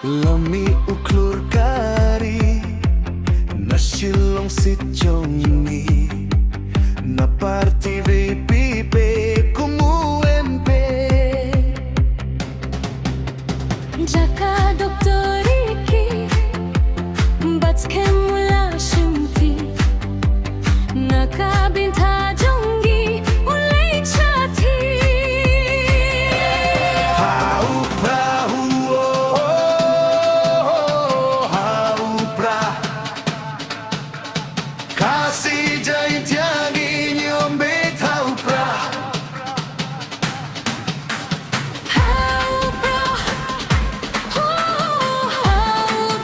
Lami uklur kari nasilong si jongi na party VPP kumuempe Jaka doktoriki batke mula shimti nakabinta jongi ulay chati U Prah U Prah Khasi jai tiagi Ñiom Beit U Prah U Prah U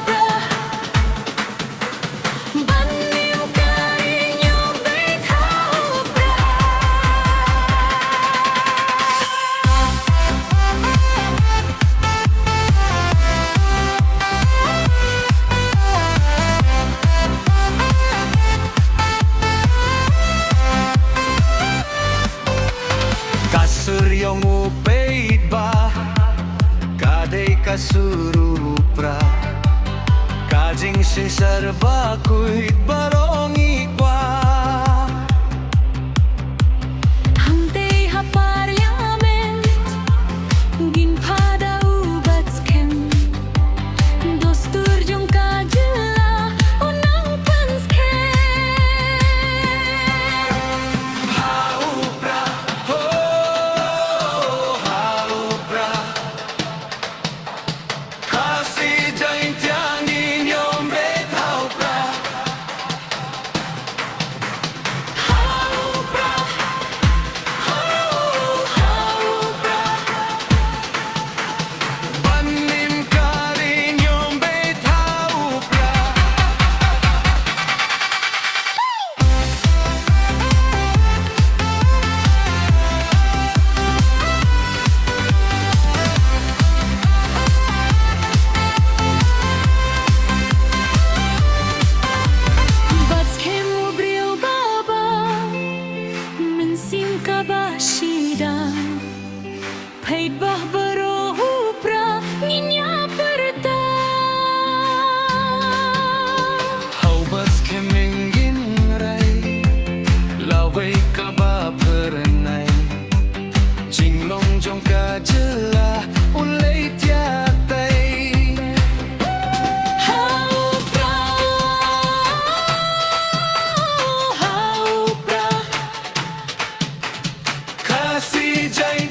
Prah banim kari Ñiom Beit U Prah Kasuryong U paidbah kadai kasuru Prah kajing serba kuit barong ikwa Hamte ha parliament ginpada ubatsken dostur jong kajilla unang pansken U Prah U Prah Khasi jai tiagi Ñiom Beit U Prah U Prah U Prah banim kari Ñiom Beit U Prah Batskem ubril baba mensim kaba shida paidbah baro U Prah ninya perta Haubas kemengin rai lawai kaba perenai jinglong jong kajilla ulay tiatay U Prah Khasi jai